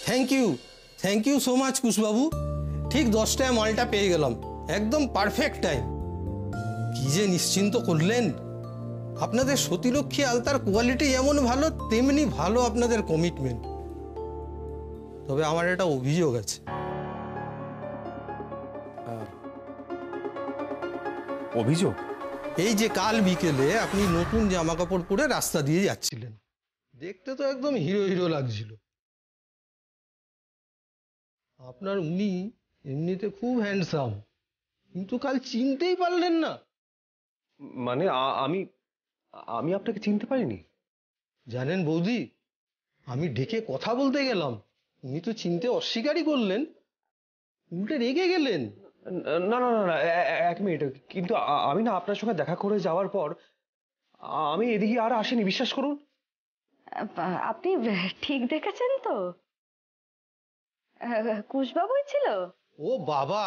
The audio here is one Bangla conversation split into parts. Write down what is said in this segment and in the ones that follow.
থ্যাংক ইউ সো মাচ কুশবাবু। ঠিক 10টায় মালটা পেয়ে গেলাম, একদম পারফেক্ট টাইম। কি যে নিশ্চিন্ত করলেন। আপনাদের সতীলক্ষ্মী আলতার কোয়ালিটি যেমন ভালো, তেমনি ভালো আপনাদের কমিটমেন্ট। তবে আমার একটা অভিযোগ আছে। অভিযোগ? এই যে কাল বিকেলে আপনি নতুন জামা কাপড় পরে রাস্তা দিয়ে যাচ্ছিলেন, দেখতে তো একদম হিরো হিরো লাগছিল। আপনার উনি এমনিতে খুব হ্যান্ডসাম, কিন্তু কাল চিনতেই পারলেন না। মানে আমি আমি আপনাকে চিনতে পারিনি? জানেন বৌদি, আমি ডেকে কথা বলতে গেলাম, উনি তো চিনতে অস্বীকারই করলেন, উল্টে রেগে গেলেন। না না না, এক মিনিট। কিন্তু আমি না আপনার সঙ্গে দেখা করে যাওয়ার পর আমি এদিকে আর আসিনি, বিশ্বাস করুন। আপনি ঠিক দেখেছেন তো? কুশবাবুই ছিল। ও বাবা,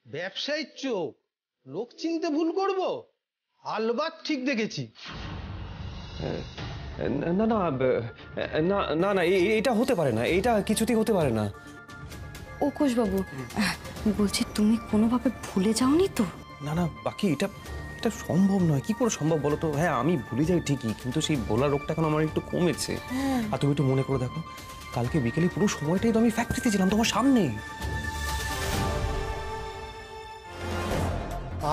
ব্যবসায়ীর চোখ, লোক চিনতে ভুল করব? আলবাত ঠিক দেখেছি। না না না না না, এটা হতে পারে না, এটা কিছুতেই হতে পারে না। ও কুশবাবু, বলছি তুমি কোনোভাবে ভুলে যাওনি তো? না না বাকি, এটা এটা সম্ভব নয়। কি করে সম্ভব বলো তো? হ্যাঁ আমি ভুলে যাই ঠিকই, কিন্তু সেই ভোলার রোগটা এখন আমার একটু কমেছে। আর তুমি একটু মনে করে দেখো, কালকে বিকেলে পুরো সময়টাই তো আমি ফ্যাক্টরিতে ছিলাম তোমার সামনে।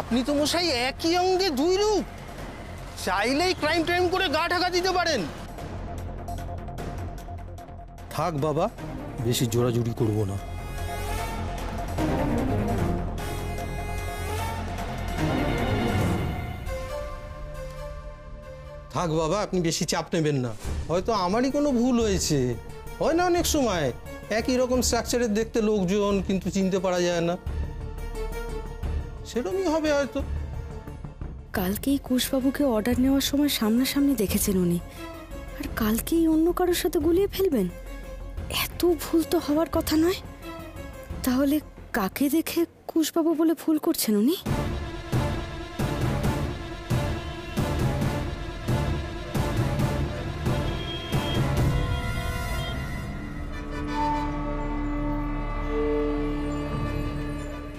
আপনি তো মশাই একই অঙ্গে দুই রূপ, চাইলেই ক্রাইম টাইম করে গা ঢাকা দিতে পারেন। থাক বাবা, বেশি জোরাজুরি করব না। থাক বাবা, আপনি বেশি চাপ নেবেন না। হয়তো আমারই কোনো ভুল হয়েছে, হয় না অনেক সময় একই রকম স্ট্রাকচারের দেখতে লোকজন, কিন্তু চিনতে পারা যায় না, সেরকমই হবে হয়তো। কালকেই কুশবাবুকে অর্ডার নেওয়ার সময় সামনাসামনি দেখেছেন উনি, আর কালকেই অন্য কারোর সাথে গুলিয়ে ফেলবেন? এত ভুল তো হওয়ার কথা নয়। তাহলে কাকে দেখে কুশবাবু বলে ভুল করছেন উনি?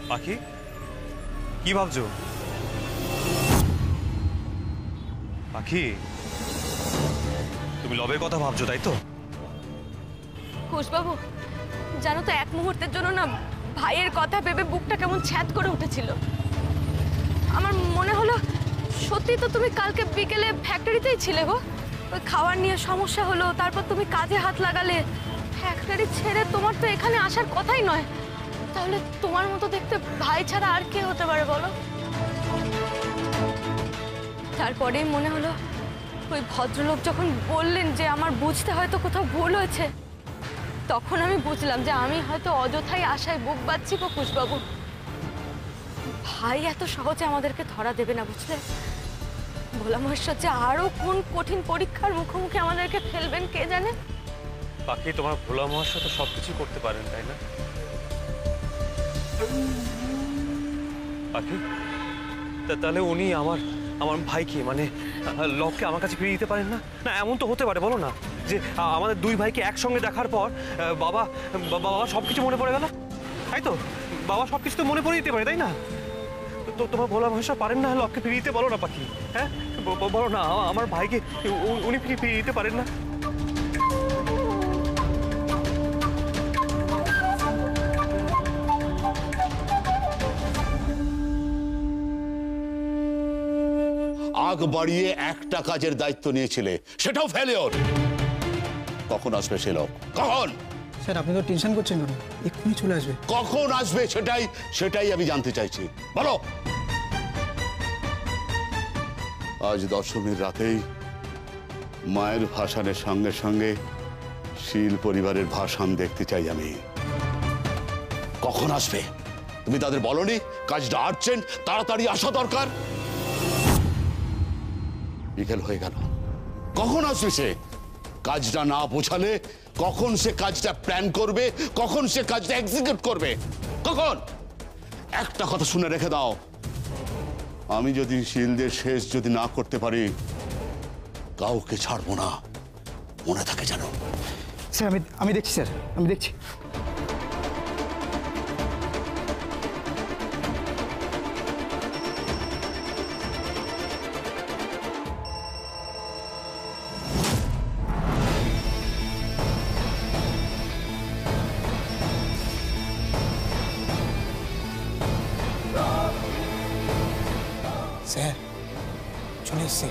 পাখি, কি ভাবছো? পাখি, তুমি লবের কথা ভাবছো তাই তো? কুশবাবু, জানো তো এক মুহূর্তের জন্য না ভাইয়ের কথা ভেবে বুকটা কেমন ছ্যাদ করে উঠেছিল। আমার মনে হলো সত্যি তো তুমি কালকে বিকেলে ফ্যাক্টরিতেই ছিলে গো। ওই খাবার নিয়ে সমস্যা হলো, তারপর তুমি কাজে হাত লাগালে। ফ্যাক্টরি ছেড়ে তোমার তো এখানে আসার কথাই নয়। তাহলে তোমার মতো দেখতে ভাই ছাড়া আর কে হতে পারে বলো? তারপরেই মনে হলো ওই ভদ্রলোক যখন বললেন যে আমার বুঝতে হয়তো কোথাও ভুল হয়েছে, তখন আমি বুঝলাম যে আমি হয়তো অযথাই আশায় বুক বাঁধছি গো কুশবাবু। ভাই এত সহজে আমাদেরকে ধরা দেবে না, বুঝলে? ভোলা মহেশ্বর যে আরো কোন কঠিন পরীক্ষার মুখোমুখি আমাদেরকে ফেলবেন কে জানে। পাখি, তোমার ভোলা মহেশ্বর তো সবকিছু করতে পারেন তাই না? পাখি, তাহলে উনি আমার ভাইকে, মানে লবকে আমার কাছে ফিরিয়ে দিতে পারেন না? না এমন তো হতে পারে বলো না, যে আমাদের দুই ভাইকে একসঙ্গে দেখার পর বাবা সবকিছু মনে পড়ে গেল, তাই তো? বাবা সবকিছু তো মনে পড়ে দিতে পারে, তাই না? তো তোমার ভোলা মহেশ্বর পারেন না লবকে ফিরিয়ে দিতে? বলো না পাখি, হ্যাঁ বলো না, আমার ভাইকে উনি ফিরিয়ে দিতে পারেন না? আগ বাড়িয়ে একটা কাজের দায়িত্ব নিয়েছিলে, সেটাও ফেলিওর। কখন আসবে সে লোক? কখন? স্যার আপনি তো টেনশন করছেন কেন? এক্ষুনি চলে আসবে। কখন আসবে সেটাই আমি জানতে চাইছি, বলো। আজ দশমীর রাতেই মায়ের ভাসানের সঙ্গে সঙ্গে শীল পরিবারের ভাসান দেখতে চাই আমি। কখন আসবে? তুমি তাদের বলনি কাজটা আর্জেন্ট, তাড়াতাড়ি আসা দরকার? বিকেল হয়ে গেল, কখন আসবে সে? কাজটা না বোঝালে কখন সে কাজটা প্ল্যান করবে, কখন সে কাজটা এক্সিকিউট করবে, কখন? একটা কথা শুনে রেখে দাও, আমি যদি শিলদের শেষ যদি না করতে পারি, কাউকে ছাড়বো না, মনে থাকে জানো? স্যার আমি দেখছি স্যার, আমি দেখছি। স্যার চলে এসছে।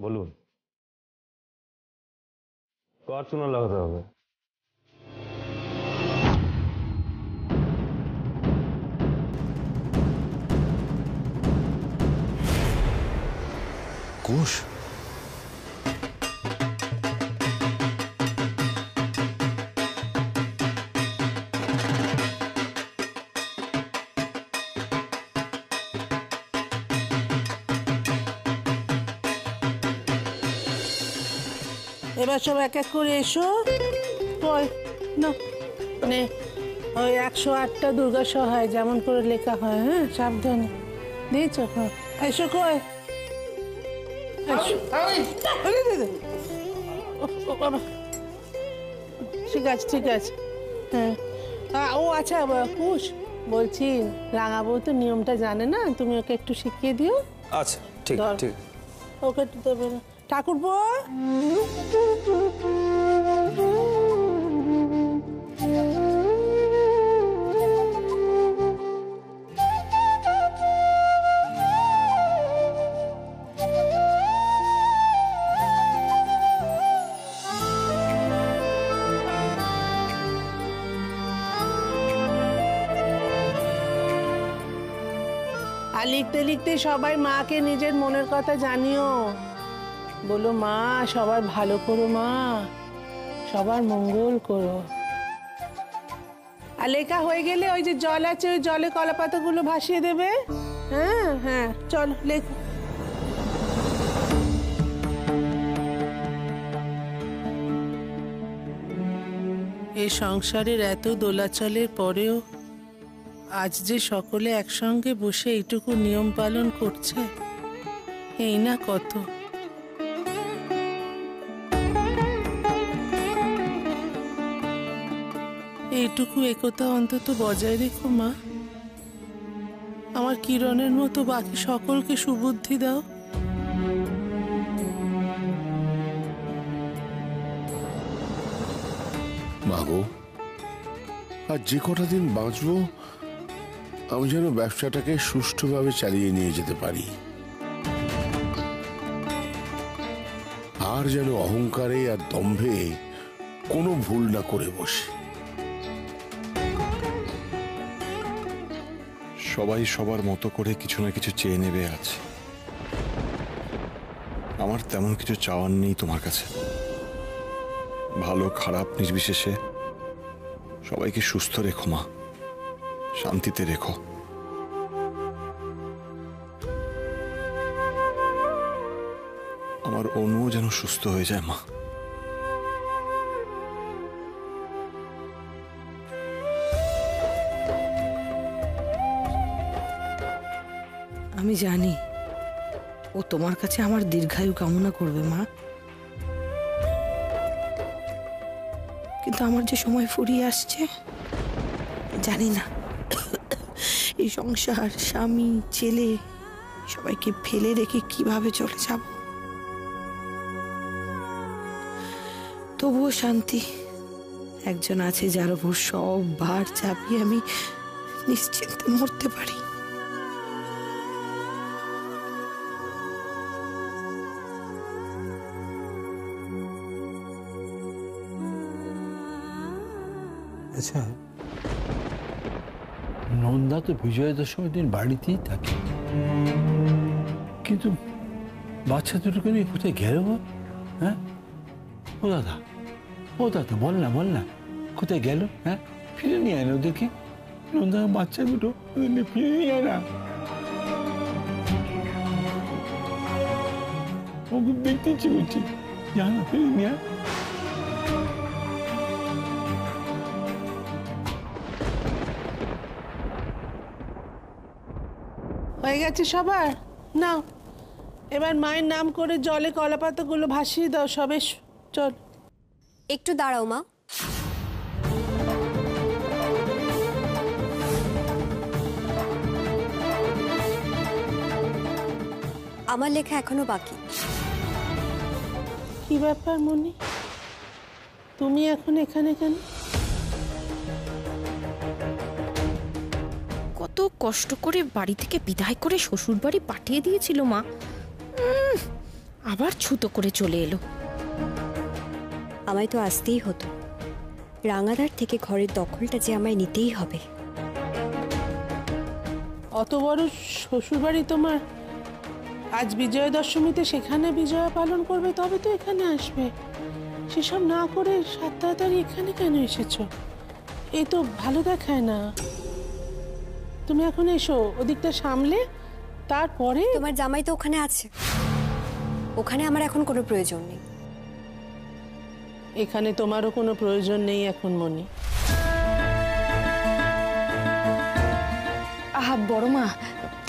বলুন, কার চুনা লাগাতে হবে? ঘোষ, এবার সব এক এক করে এসো। কই না নে, ওই 108টা দুর্গা সহায় যেমন করে লেখা হয়। হ্যাঁ, সাবধানে দিয়েছ। হ্যাঁ, এসো। কই ঠিক আছে, ঠিক আছে। হ্যাঁ, ও আচ্ছা কুশ, বলছি রাঙাবু তো নিয়মটা জানে না, তুমি ওকে একটু শিখিয়ে দিও। আচ্ছা, ঠিক ঠিক। ওকে একটু দেবে না ঠাকুরপো। আর লিখতে লিখতে সবাই মাকে নিজের মনের কথা জানিও। বলো মা সবার ভালো করো, মা সবার মঙ্গল করো। আর লেখা হয়ে গেলে ওই যে জল আছে, ওই জলে কলাপাতাগুলো ভাসিয়ে দেবে। হ্যাঁ হ্যাঁ, চল লেখ। এই সংসারের এত দোলাচলের পরেও আজ যে সকলে একসঙ্গে বসে এইটুকু নিয়ম পালন করছে, এই না কত। এইটুকু একতা অন্তত বজায় রেখো মা। আমার কিরণের মতো বাকি সকলকে সুবুদ্ধি দাও। মাগো, আর যে কটা দিন বাঁচবো আমি যেন ব্যবসাটাকে সুষ্ঠুভাবে চালিয়ে নিয়ে যেতে পারি, আর যেন অহংকারে আর দম্ভে কোনো ভুল না করে বসে। সবাই সবার মতো করে কিছু না কিছু চেয়ে নেবে আজ। আমার তেমন কিছু চাওয়ার নেই তোমার কাছে। ভালো খারাপ নির্বিশেষে সবাইকে সুস্থ রেখো মা, শান্তিতে রেখো। আমার অনুও যেন সুস্থ হয়ে যায় মা। আমি জানি ও তোমার কাছে আমার দীর্ঘায়ু কামনা করবে মা, কিন্তু আমার যে সময় ফুরিয়ে আসছে, জানি না এই সংসার, স্বামী, ছেলে সবাইকে ফেলে রেখে কিভাবে চলে যাব। তবুও শান্তি, একজন আছে যার উপর সব ভার চাপিয়ে আমি নিশ্চিন্তে মরতে পারি। আচ্ছা, নন্দা তো বিজয়া দশমীর দিন বাড়িতেই থাকে, কিন্তু বাচ্চা দুটোকে নিয়ে কোথায় গেল? হ্যাঁ, ও দাদা বল না কোথায় গেল? হ্যাঁ, ফিরে নিয়ে আয় না ওদেরকে। নন্দা বাচ্চা দুটো ওদের নিয়ে ফিরে নিয়ে আয় না। আমাকে দেখতে ইচ্ছে করছে। জানা ফিরে নিয়ে হয়ে গেছে সবার? নাও এবার মায়ের নাম করে জলে কলাপাতাগুলো ভাসিয়ে দাও সবে। চল। একটু দাঁড়াও মা। আমার লেখা এখনো বাকি। কি ব্যাপার মনি, তুমি এখন এখানে কেন? কত কষ্ট করে বাড়ি থেকে বিদায় করে শ্বশুর বাড়ি পাঠিয়ে দিয়েছিল মা, আবার ছুতো করে চলে এলো। আমায় তো আসতেই হতো, রাঙাদার থেকে ঘরের দখলটা যে আমায় নিতেই হবে। অত বড় শ্বশুর বাড়ি তোমার, আজ বিজয়া দশমীতে সেখানে বিজয়া পালন করবে, তবে তো এখানে আসবে। সেসব না করে 7 তাড়াতাড়ি এখানে কেন এসেছো? এই তো ভালো দেখায় না। তুমি এখন এসো, ওদিকটা সামলে, তারপরে। তোমার জামাই তো ওখানে আছে, ওখানে আমার এখন কোনো প্রয়োজন নেই। এখানে তোমারও কোনো প্রয়োজন নেই এখন মনি। আহা বড় মা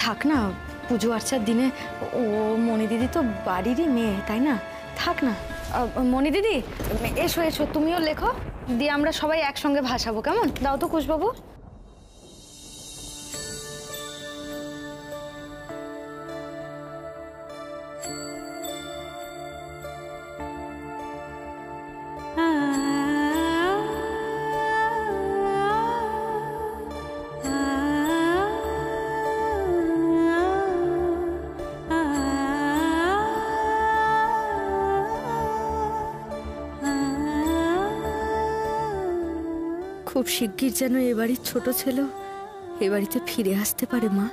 থাক না, পুজো আর্চার দিনে ও মনি দিদি তো বাড়িরই মেয়ে, তাই না? থাক না। মনি দিদি এসো এসো, তুমিও লেখো, দিয়ে আমরা সবাই একসঙ্গে ভাসাবো, কেমন? দাও তো কুশবাবু। খুব শিগগির যেন এ বাড়ির ছোট ছেলেও এ বাড়িতে ফিরে আসতে পারে মা,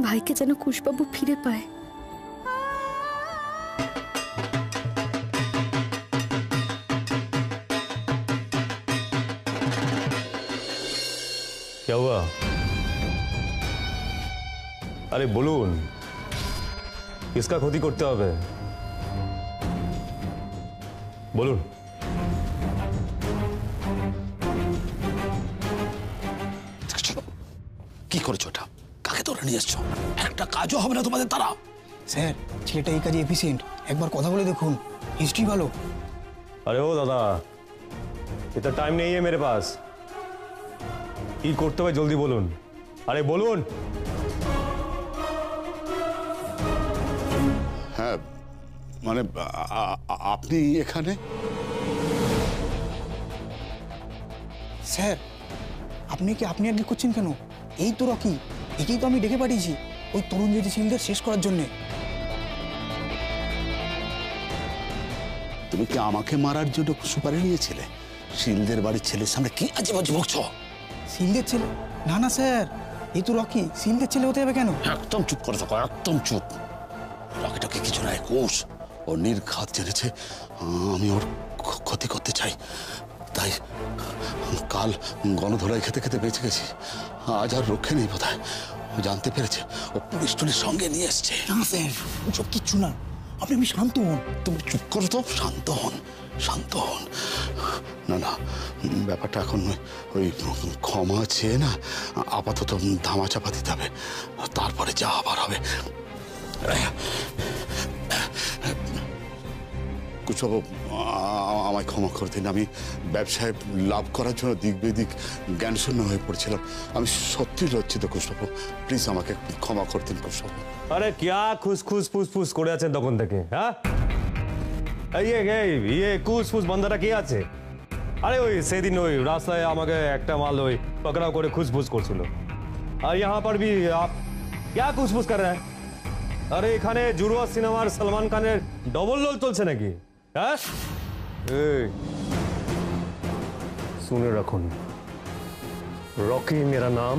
ভাইকে যেন কুশবাবু ফিরে পায়। क्या हुआ? আরে বলুন, কিসকা ক্ষতি করতে হবে বলুন। কি করেছো ওটা? কাকে ধরে নিয়ে এসছো? একটা কাজও হবে না তোমাদের দ্বারা। স্যার ছেলেটা এই কাজে এফিসিয়েন্ট, একবার কথা বলে দেখুন, হিস্ট্রি ভালো। अरे ओ दादा, इतना टाइम नहीं है मेरे पास। কি করতে হবে জলদি বলুন। আরে বলুন। হ্যাঁ মানে আপনি এখানে? স্যার আপনি আগে করছেন কেন? এই তো রকি, একেই তো আমি ডেকে পাঠিয়েছি ওই তরুণ যদি সিলদের শেষ করার জন্য। তুমি কি আমাকে মারার জন্য সুপারি নিয়েছিলে? শিলদের বাড়ির ছেলের সামনে কি আজে বাজে বকছো? সিলদের ছেলে? না না স্যার, এই তো রকি, সিলদের ছেলে হতে হবে কেন? একদম চুপ করে থাকো, একদম চুপ। রকিটাকে কিছু না, কোষ ও নির্ঘাত জেনেছে আমি ওর ক্ষতি করতে চাই, তাই কাল গণধোলাই খেতে খেতে বেঁচে গেছি। আজ আর রক্ষে নেই বোধহয়। ও জানতে পেরেছে, ও পুলিশ টুলিশ সঙ্গে নিয়ে এসছে। না স্যার, ওসব কিচ্ছু না, আপনি শান্ত হন। তুমি চুপ করো তো, শান্ত হন, শান্ত হন। না না, ব্যাপারটা এখন ওই ক্ষমা চেয়ে না, আপাতত ধামাচাপা দিতে হবে, তারপরে যা আবার হবে। কুশবাবু আমায় ক্ষমা করে দিন, আমি ব্যবসায় লাভ করার জন্য দিক বেদিক জ্ঞানশূন্য হয়ে পড়েছিলাম। আমি সত্যি লজ্জিত কুশবাবু, প্লিজ আমাকে ক্ষমা করে দিন কুশবাবু। আরে क्या খুসখুস ফুসফুস করে আছেন তখন থেকে? হ্যাঁ ইয়ে খুসফুস বান্দাটা কি আছে? আরে ওই সেদিন ওই রাস্তায় আমাকে একটা মাল ওই পকড়াও করে খুসফুস করছিল, আর यहाँ पर भी आप क्या খুসফুস कर रहे हैं? আরে এখানে জুড়ওয়া সিনেমার সলমান খানের ডবল রোল চলছে নাকি? হ্যাঁ सुने रखुन, रॉकी मेरा नाम,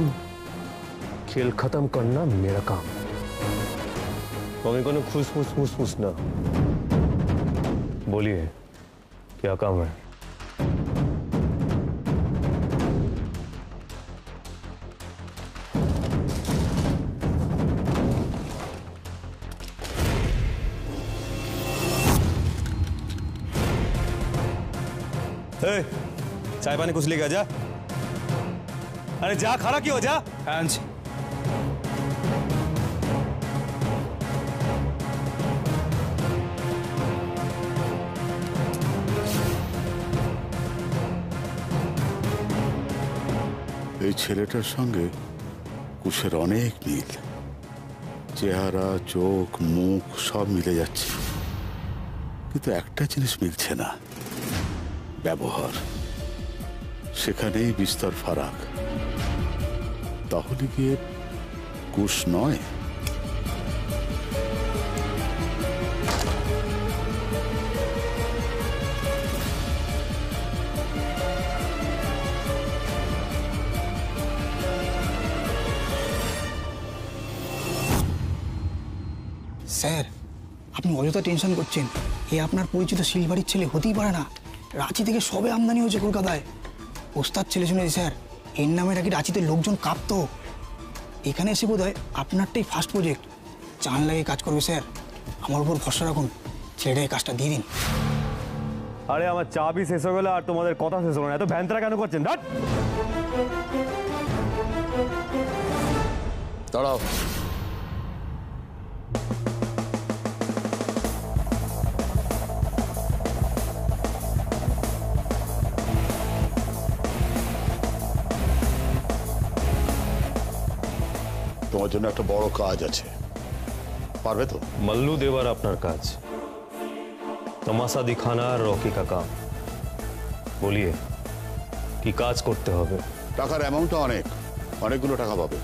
खेल खत्म करना मेरा काम। को खुसफुस फुसफुस ना बोलिए, क्या काम है? ए, चाय पानी कुछ लेके जा। अरे जा, खड़ा क्यों हो जा? আনছি। এই ছেলেটার সঙ্গে কুশের অনেক মিল, চেহারা, চোখ, মুখ সব মিলে যাচ্ছে, কিন্তু একটা জিনিস মিলছে না, ব্যবহার। সেখানেই বিস্তর ফারাক। তাহলে গিয়ে কুশ নয়? স্যার, আপনি অযথা টেনশন করছেন। এ আপনার পরিচিত শিলবাড়ির ছেলে হতেই পারে না। রাঁচি থেকে সবে আমদানি হয়েছে কলকাতায়। ওস্তাদ ছেলে শুনেছি স্যার, এর নামে নাকি রাঁচিতে লোকজন কাঁপতো। এখানে এসে বোধ হয় আপনারটাই ফার্স্ট প্রজেক্ট। চান লাগে কাজ করবে স্যার, আমার উপর ভরসা রাখুন। ছেলেটাই কাজটা দিয়ে দিন। আরে আমার চাবি শেষ হয়ে গেল আর তোমাদের কথা শেষ হলো না, এত ভ্যানতারা কেন করছেন? ধ্যাৎ। দাঁড়াও। তোমার জন্য একটা বড় কাজ আছে, পারবে তো? मल्लू देवर আপনার কাজ तमाशा दिखाना रॉकी का काम। বলিয়ে কি কাজ করতে হবে? টাকার অ্যামাউন্টটা অনেকগুলো টাকা পাবে।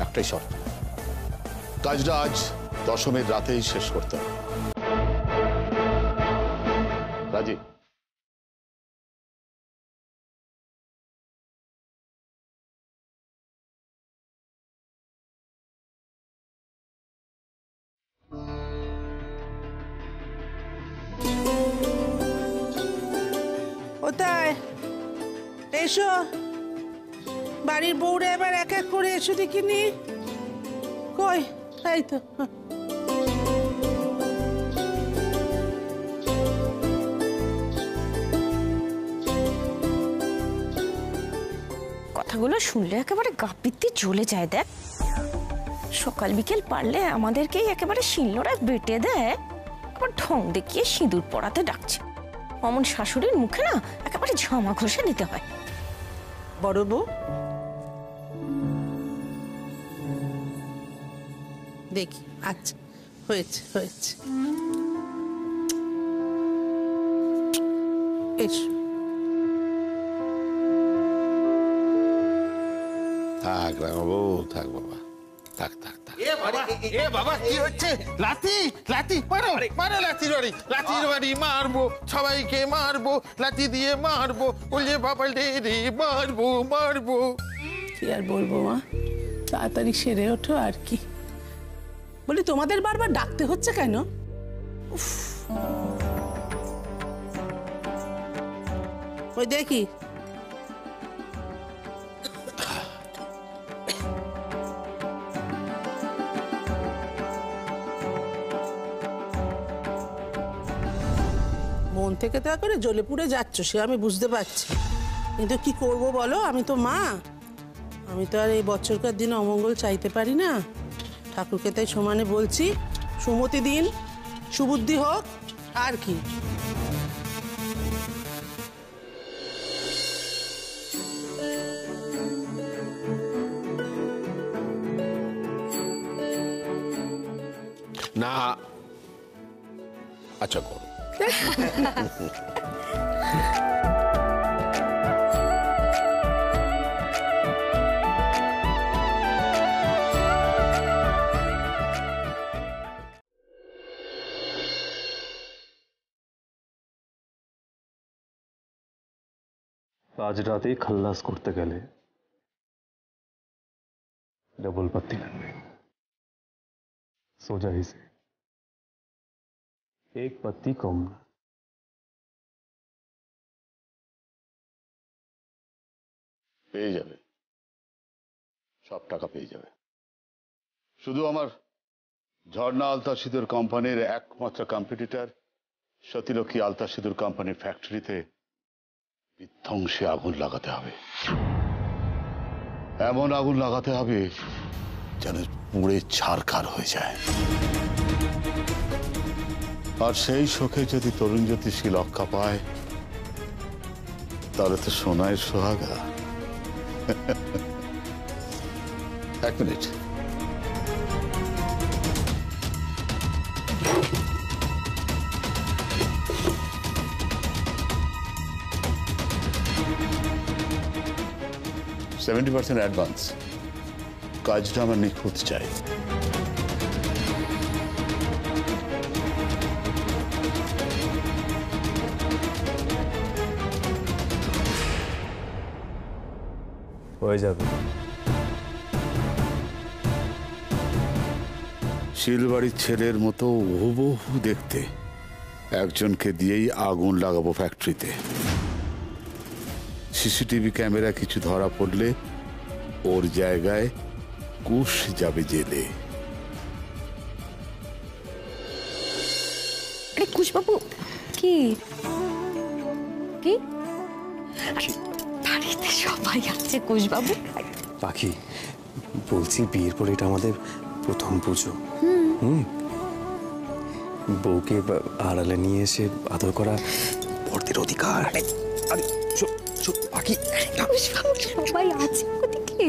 একটাই শর্ত, কাজটা আজ দশমীর রাতেই শেষ করতে হবে। রাজি? কোথায় এসো, বাড়ির বউরা এবার এক এক করে এসো দেখিনি। কই, এই তো। কথাগুলো শুনলে একেবারে গা পিত্তি জ্বলে যায়। দেখ, সকাল বিকেল পারলে আমাদেরকেই একেবারে শিলনোড়ায় বেটে দেয়, আবার ঢং দেখিয়ে সিঁদুর পরাতে ডাকছে। অমন শাশুড়ির মুখে না একেবারে ঝামা ঘষে নিতে হয়। বড় বউ, দেখি। আচ্ছা, হয়েছে হয়েছে, এসো। থাক বাবু, থাক বাবা, থাক থাক থাক। এ বাবা, কি হচ্ছে? লাঠি লাঠি মারো মারো, লাঠির বাড়ি লাঠির বাড়ি মারবো, সবাইকে মারবো, লাঠি দিয়ে মারবো, বললে বাবা রে মারবো মারবো। কি আর বলবো মা, তাড়াতাড়ি সেরে ওঠো আর কি। বলি, তোমাদের বারবার ডাকতে হচ্ছে কেন? ওই দেখি, মন থেকে তা করে জ্বলে পুড়ে যাচ্ছ, সে আমি বুঝতে পারছি, কিন্তু কি করব বলো? আমি তো মা, আমি তো আর এই বছরকার দিনে অমঙ্গল চাইতে পারি না। ঠাকুরকে তাই সমানে বলছি, সুমতি দিন, সুবুদ্ধি হোক, আর কি। না, আচ্ছা করো। আজ রাতেই খাল্লাস করতে গেলে डबल पत्ती लगने, सोचा ही से एक पत्ती कम ना। পেয়ে যাবে, সব টাকা পেয়ে যাবে। শুধু আমার ঝর্ণা আলতা সিঁদুর কোম্পানির একমাত্র কম্পিটিটর সতীলক্ষ্মী আলতা সিঁদুর কোম্পানির ফ্যাক্টরিতে বিধ্বংসে আগুন লাগাতে হবে, এমন আগুন লাগাতে হবে যেন পুড়ে ছারখার হয়ে যায়। আর সেই শোকে যদি তরুণ জ্যোতিষী রক্ষা পায়, তাহলে তো সোনায় সোহাগা। এক মিনিট, $70% অ্যাডভান্স। কাজটা আমার নিখুঁত চাই। হয়ে যাবে। শিলবাড়ির ছেলের মতো হুবহু দেখতে একজনকে দিয়েই আগুন লাগাবো ফ্যাক্টরিতে। সিসিটিভি ক্যামেরা কিছু ধরা পড়লে ওর জায়গায় কুশ যাবে জেলে। আরে কুশবাবু, কি কি বাড়িতে সবাই আছে কুশবাবু? পাখি বলছি, বিয়ের পরে এটা আমাদের প্রথম পুজো। বউকে আড়ালে নিয়ে এসে আদর করা বড়দের অধিকার। আরে পাখি, কুশবাবু সবাই আছে ওদিকে।